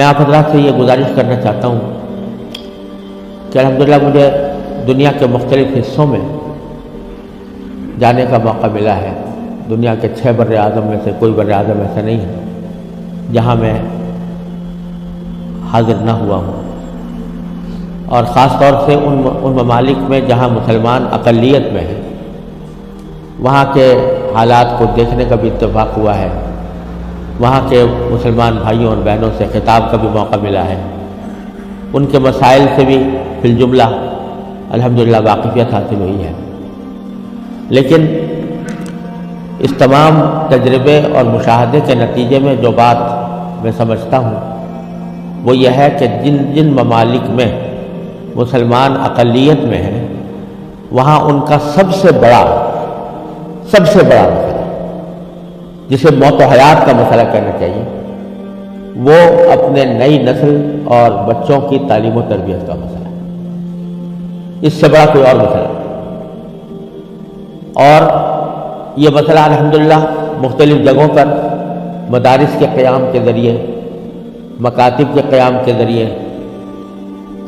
میں آپ حضرات سے یہ گزارش کرنا چاہتا ہوں کہ الحمدللہ مجھے دنیا کے مختلف حصوں میں جانے کا موقع ملا ہے۔ دنیا کے 6 بر اعظم میں سے کوئی بر اعظم ایسا نہیں ہے جہاں میں حاضر نہ ہوا ہوں، اور خاص طور سے ان ممالک میں جہاں مسلمان اقلیت میں ہیں، وہاں کے حالات کو دیکھنے کا بھی اتفاق ہوا ہے، وہاں کے مسلمان بھائیوں اور بہنوں سے خطاب کا بھی موقع ملا ہے، ان کے مسائل سے بھی فی الجملہ الحمدللہ واقفیت حاصل ہوئی ہے۔ لیکن اس تمام تجربے اور مشاہدے کے نتیجے میں جو بات میں سمجھتا ہوں وہ یہ ہے کہ جن ممالک میں مسلمان اقلیت میں ہیں، وہاں ان کا سب سے بڑا مسئلہ، جسے موت و حیات کا مسئلہ کہنا چاہیے، وہ اپنے نئی نسل اور بچوں کی تعلیم و تربیت کا مسئلہ ہے۔ اس سے بڑا کوئی اور مسئلہ نہیں۔ اور یہ مسئلہ الحمدللہ مختلف جگہوں پر مدارس کے قیام کے ذریعے، مکاتب کے قیام کے ذریعے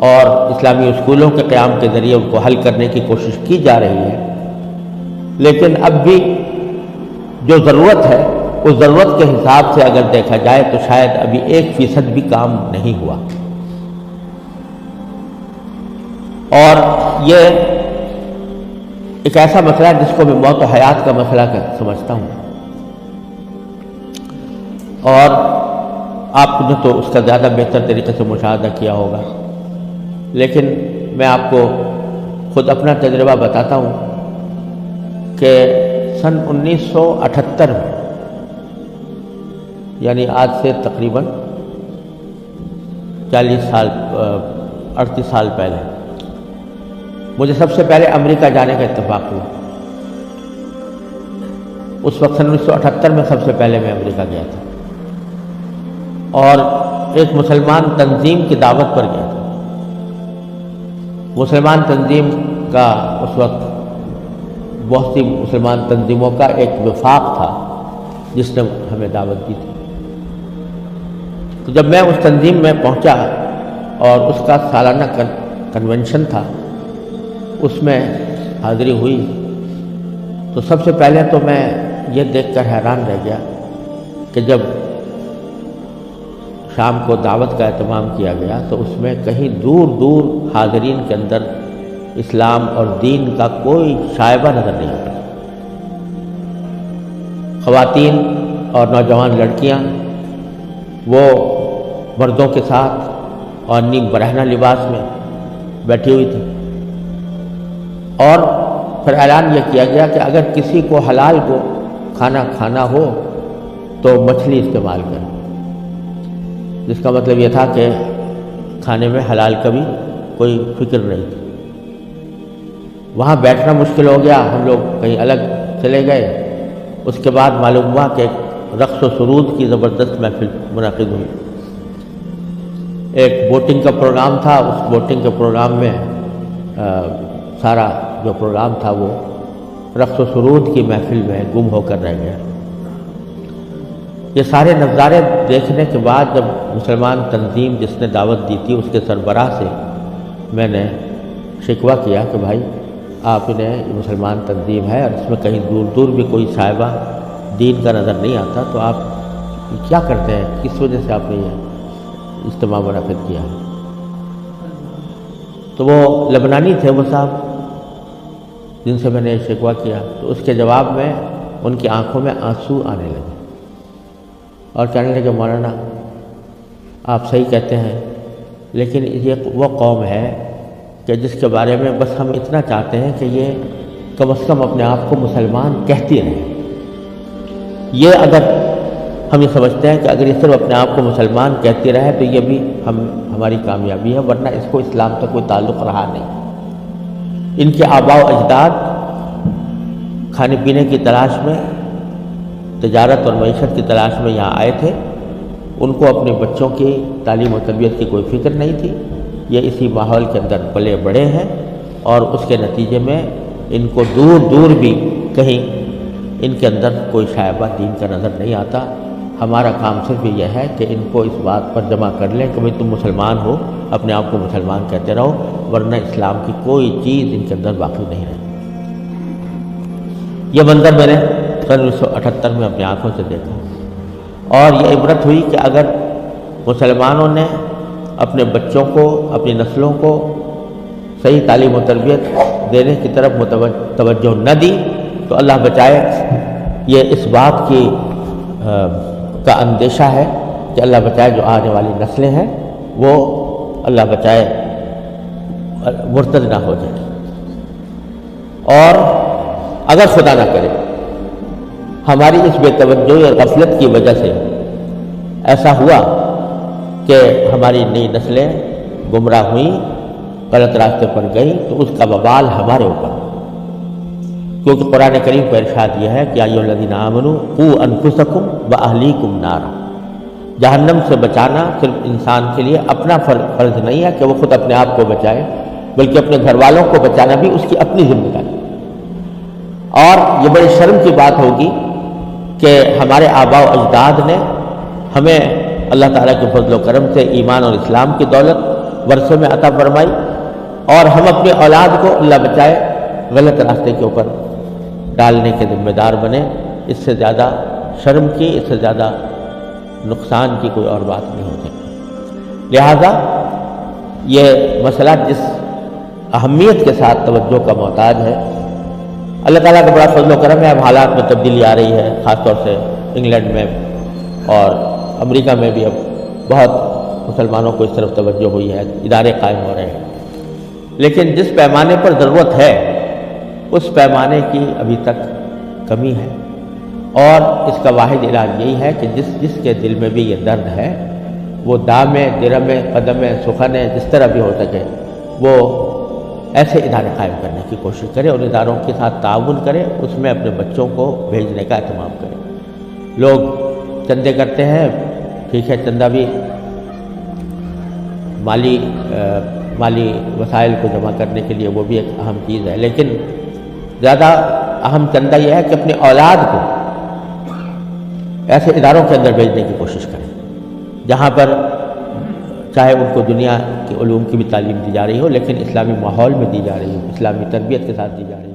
اور اسلامی اسکولوں کے قیام کے ذریعے ان کو حل کرنے کی کوشش کی جا رہی ہے، لیکن اب بھی جو ضرورت ہے اس ضرورت کے حساب سے اگر دیکھا جائے تو شاید ابھی 1% بھی کام نہیں ہوا۔ اور یہ ایک ایسا مسئلہ ہے جس کو میں موت و حیات کا مسئلہ سمجھتا ہوں، اور آپ نے تو اس کا زیادہ بہتر طریقے سے مشاہدہ کیا ہوگا، لیکن میں آپ کو خود اپنا تجربہ بتاتا ہوں کہ سن 1978 میں، یعنی آج سے تقریباً 38 سال پہلے، مجھے سب سے پہلے امریکہ جانے کا اتفاق ہوا۔ اس وقت سن 1978 میں سب سے پہلے میں امریکہ گیا تھا، اور ایک مسلمان تنظیم کی دعوت پر گیا تھا۔ مسلمان تنظیم کا اس وقت بہت سی مسلمان تنظیموں کا ایک وفاق تھا جس نے ہمیں دعوت دی تھی۔ تو جب میں اس تنظیم میں پہنچا اور اس کا سالانہ کنونشن تھا، اس میں حاضری ہوئی، تو سب سے پہلے تو میں یہ دیکھ کر حیران رہ گیا کہ جب شام کو دعوت کا اہتمام کیا گیا تو اس میں کہیں دور دور حاضرین کے اندر اسلام اور دین کا کوئی شائبہ نظر نہیں آتا۔ خواتین اور نوجوان لڑکیاں وہ مردوں کے ساتھ اور نیم برہنہ لباس میں بیٹھی ہوئی تھی، اور پھر اعلان یہ کیا گیا کہ اگر کسی کو حلال کو کھانا کھانا ہو تو مچھلی استعمال کریں، جس کا مطلب یہ تھا کہ کھانے میں حلال کا بھی کوئی فکر نہیں تھی۔ وہاں بیٹھنا مشکل ہو گیا، ہم لوگ کہیں الگ چلے گئے۔ اس کے بعد معلوم ہوا کہ رقص و سرود کی زبردست محفل منعقد ہوئی۔ ایک بوٹنگ کا پروگرام تھا، اس بوٹنگ کے پروگرام میں سارا جو پروگرام تھا وہ رقص و سرود کی محفل میں گم ہو کر رہ گیا۔ یہ سارے نظارے دیکھنے کے بعد جب مسلمان تنظیم جس نے دعوت دی تھی اس کے سربراہ سے میں نے شکوہ کیا کہ بھائی آپ انہیں یہ مسلمان تنظیم ہے اور اس میں کہیں دور دور بھی کوئی شائبہ دین کا نظر نہیں آتا، تو آپ کیا کرتے ہیں، کس وجہ سے آپ نے یہ اجتماع منعقد کیا ہے؟ تو وہ لبنانی تھے وہ صاحب جن سے میں نے شکوہ کیا، تو اس کے جواب میں ان کی آنکھوں میں آنسو آنے لگے اور کہنے لگے مولانا آپ صحیح کہتے ہیں، لیکن یہ وہ قوم ہے کہ جس کے بارے میں بس ہم اتنا چاہتے ہیں کہ یہ کم از کم اپنے آپ کو مسلمان کہتی رہے۔ یہ اگر ہم یہ سمجھتے ہیں کہ اگر یہ صرف اپنے آپ کو مسلمان کہتی رہے تو یہ بھی ہماری کامیابی ہے، ورنہ اس کو اسلام تک کوئی تعلق رہا نہیں۔ ان کے آباء و اجداد کھانے پینے کی تلاش میں، تجارت اور معیشت کی تلاش میں یہاں آئے تھے، ان کو اپنے بچوں کی تعلیم و تربیت کی کوئی فکر نہیں تھی۔ یہ اسی ماحول کے اندر پلے بڑے ہیں، اور اس کے نتیجے میں ان کو دور دور بھی کہیں ان کے اندر کوئی شائبہ دین کا نظر نہیں آتا، ہمارا کام صرف یہ ہے کہ ان کو اس بات پر جمع کر لیں کہ بھائی تم مسلمان ہو، اپنے آپ کو مسلمان کہتے رہو، ورنہ اسلام کی کوئی چیز ان کے اندر باقی نہیں رہے۔ یہ منظر میں نے 1978 میں اپنی آنکھوں سے دیکھا، اور یہ عبرت ہوئی کہ اگر مسلمانوں نے اپنے بچوں کو، اپنی نسلوں کو صحیح تعلیم و تربیت دینے کی طرف توجہ نہ دی تو اللہ بچائے یہ اس بات کی کا اندیشہ ہے کہ اللہ بچائے جو آنے والی نسلیں ہیں وہ اللہ بچائے مرتد نہ ہو جائے، اور اگر خدا نہ کرے ہماری اس بے توجہی اور غفلت کی وجہ سے ایسا ہوا کہ ہماری نئی نسلیں گمراہ ہوئیں، غلط راستے پر گئیں، تو اس کا وبال ہمارے اوپر، کیونکہ قرآن کریم کا ارشاد یہ ہے کہ یا ایھا الذین آمنوا قوا انفسکم واہلیکم نارا، جہنم سے بچانا صرف انسان کے لیے اپنا فرض نہیں ہے کہ وہ خود اپنے آپ کو بچائے، بلکہ اپنے گھر والوں کو بچانا بھی اس کی اپنی ذمہ داری۔ اور یہ بڑی شرم کی بات ہوگی کہ ہمارے آباء و اجداد نے ہمیں اللہ تعالیٰ کے فضل و کرم سے ایمان اور اسلام کی دولت ورثے میں عطا فرمائی، اور ہم اپنی اولاد کو اللہ بچائے غلط راستے کے اوپر ڈالنے کے ذمہ دار بنے۔ اس سے زیادہ شرم کی، اس سے زیادہ نقصان کی کوئی اور بات نہیں ہو سکتی۔ لہذا یہ مسئلہ جس اہمیت کے ساتھ توجہ کا محتاج ہے، اللہ تعالیٰ کا بڑا فضل و کرم ہے، اب حالات میں تبدیلی آ رہی ہے، خاص طور سے انگلینڈ میں اور امریکہ میں بھی اب بہت مسلمانوں کو اس طرف توجہ ہوئی ہے، ادارے قائم ہو رہے ہیں، لیکن جس پیمانے پر ضرورت ہے اس پیمانے کی ابھی تک کمی ہے، اور اس کا واحد علاج یہی ہے کہ جس کے دل میں بھی یہ درد ہے وہ دامے، درمے، قدمے، سخنے، جس طرح بھی ہو سکے وہ ایسے ادارے قائم کرنے کی کوشش کرے، اور اداروں کے ساتھ تعاون کرے، اس میں اپنے بچوں کو بھیجنے کا اہتمام کرے۔ لوگ چندے کرتے ہیں، ٹھیک ہے، چندہ بھی مالی وسائل کو جمع کرنے کے لیے وہ بھی ایک اہم چیز ہے، لیکن زیادہ اہم چندہ یہ ہے کہ اپنی اولاد کو ایسے اداروں کے اندر بھیجنے کی کوشش کریں جہاں پر چاہے ان کو دنیا کے علوم کی بھی تعلیم دی جا رہی ہو، لیکن اسلامی ماحول میں دی جا رہی ہو، اسلامی تربیت کے ساتھ دی جا رہی ہو۔